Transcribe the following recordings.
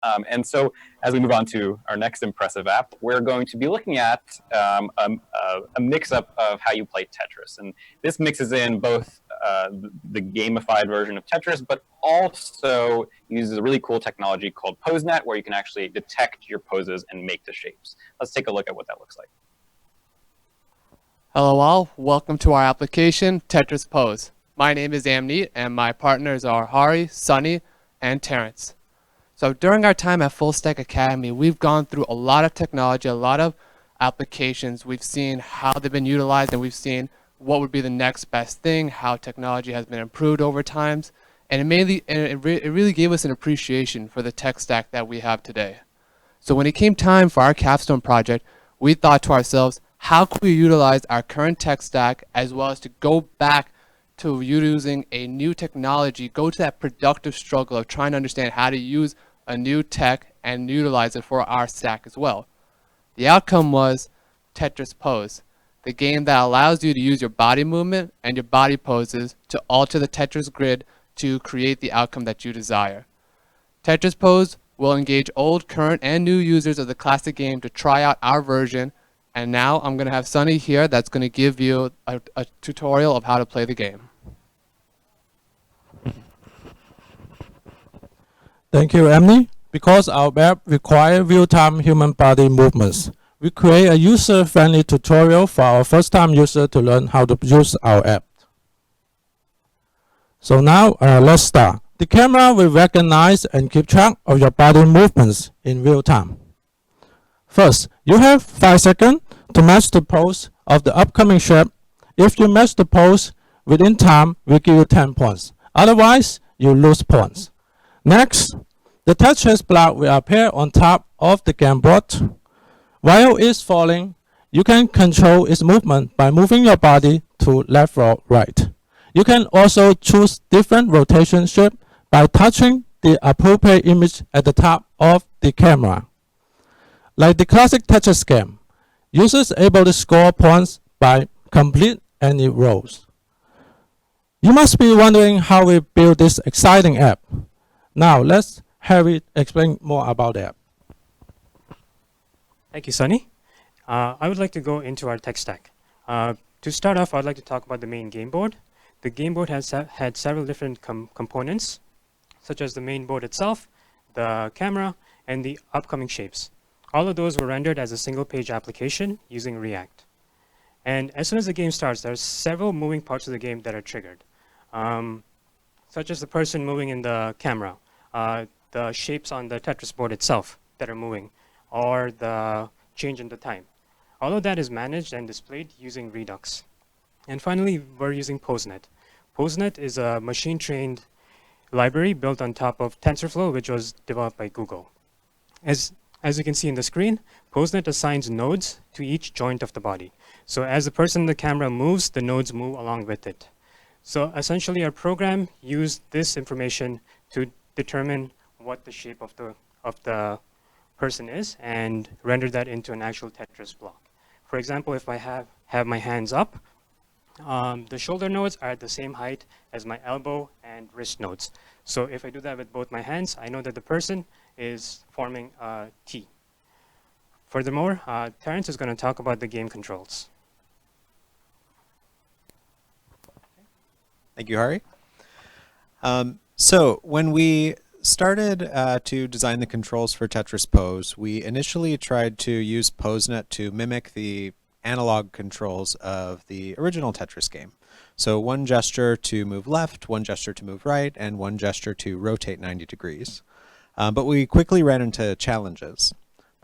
And so as we move on to our next impressive app, we're going to be looking at a mix-up of how you play Tetris. And this mixes in both the gamified version of Tetris, but also uses a really cool technology called PoseNet, where you can actually detect your poses and make the shapes. Let's take a look at what that looks like. Hello all, welcome to our application, Tetris Pose. My name is Amneet, and my partners are Hari, Sunny, and Terence. So during our time at Full Stack Academy, we've gone through a lot of technology, a lot of applications. We've seen how they've been utilized, and we've seen what would be the next best thing, how technology has been improved over times, and it really gave us an appreciation for the tech stack that we have today. So when it came time for our Capstone project, we thought to ourselves, how could we utilize our current tech stack as well as to go back to using a new technology, go to that productive struggle of trying to understand how to use a new tech and utilize it for our stack as well. The outcome was Tetris Pose, the game that allows you to use your body movement and your body poses to alter the Tetris grid to create the outcome that you desire. Tetris Pose will engage old, current, and new users of the classic game to try out our version. And now I'm going to have Sunny here that's going to give you a tutorial of how to play the game. Thank you, Emily. Because our web requires real-time human body movements, we create a user-friendly tutorial for our first-time user to learn how to use our app. So now, let's start. The camera will recognize and keep track of your body movements in real time. First, you have 5 seconds to match the pose of the upcoming shape. If you match the pose within time, we give you 10 points. Otherwise, you lose points. Next, the Tetris block will appear on top of the game board. While it's falling, you can control its movement by moving your body to left or right. You can also choose different rotation shape by touching the appropriate image at the top of the camera. Like the classic Tetris game, users are able to score points by complete any rows. You must be wondering how we build this exciting app. Now let's Harry explain more about the app. Thank you, Sunny. I would like to go into our tech stack. To start off, I'd like to talk about the main game board. The game board has had several different components, such as the main board itself, the camera, and the upcoming shapes. All of those were rendered as a single-page application using React. And as soon as the game starts, there are several moving parts of the game that are triggered, such as the person moving in the camera, the shapes on the Tetris board itself that are moving, or the change in the time. All of that is managed and displayed using Redux. And finally, we're using PoseNet. PoseNet is a machine-trained library built on top of TensorFlow, which was developed by Google. As you can see in the screen, PoseNet assigns nodes to each joint of the body. So as the person in the camera moves, the nodes move along with it. So essentially, our program used this information to determine what the shape of the person is and render that into an actual Tetris block. For example, if I have my hands up, the shoulder nodes are at the same height as my elbow and wrist nodes. So if I do that with both my hands, I know that the person is forming a T. Furthermore, Terence is going to talk about the game controls. Thank you, Hari. So when we started to design the controls for Tetris Pose, we initially tried to use PoseNet to mimic the analog controls of the original Tetris game. So one gesture to move left, one gesture to move right, and one gesture to rotate 90 degrees. But we quickly ran into challenges.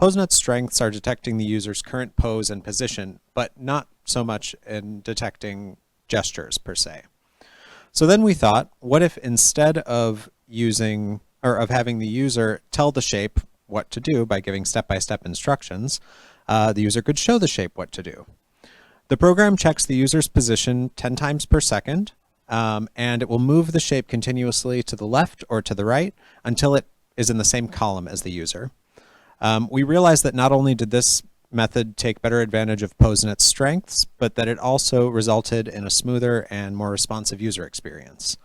PoseNet's strengths are detecting the user's current pose and position, but not so much in detecting gestures per se. So then we thought, what if instead of having the user tell the shape what to do by giving step-by-step instructions, the user could show the shape what to do. The program checks the user's position 10 times per second, and it will move the shape continuously to the left or to the right until it is in the same column as the user. We realized that not only did this method take better advantage of PoseNet's strengths, but that it also resulted in a smoother and more responsive user experience.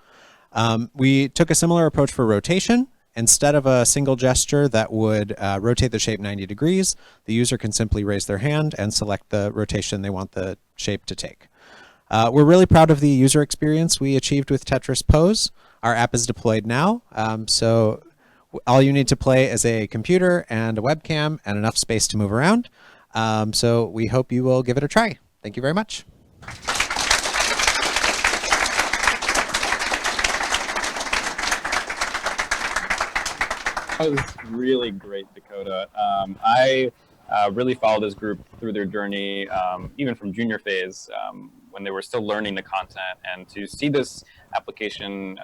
We took a similar approach for rotation, instead of a single gesture that would rotate the shape 90 degrees, the user can simply raise their hand and select the rotation they want the shape to take. We're really proud of the user experience we achieved with Tetris Pose. Our app is deployed now, so all you need to play is a computer and a webcam and enough space to move around. So we hope you will give it a try. Thank you very much. That was really great, Dakota. I really followed this group through their journey, even from junior phase, when they were still learning the content. And to see this application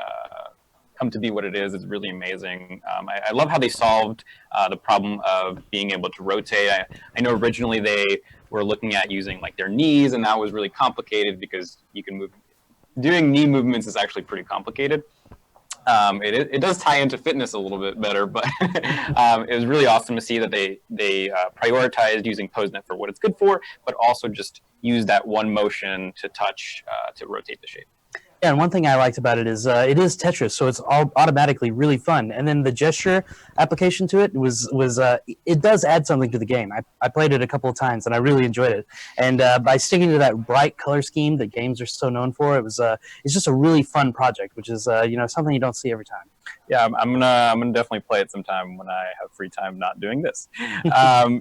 come to be what it is really amazing. I love how they solved the problem of being able to rotate. I know originally they were looking at using like their knees, and that was really complicated because you can move. Doing knee movements is actually pretty complicated. It does tie into fitness a little bit better, but it was really awesome to see that they prioritized using PoseNet for what it's good for, but also just use that one motion to touch to rotate the shape. Yeah, and one thing I liked about it is Tetris, so it's all automatically really fun. And then the gesture application to it was it does add something to the game. I played it a couple of times and I really enjoyed it. And by sticking to that bright color scheme that games are so known for, it's just a really fun project, which is something you don't see every time. Yeah, I'm gonna definitely play it sometime when I have free time not doing this.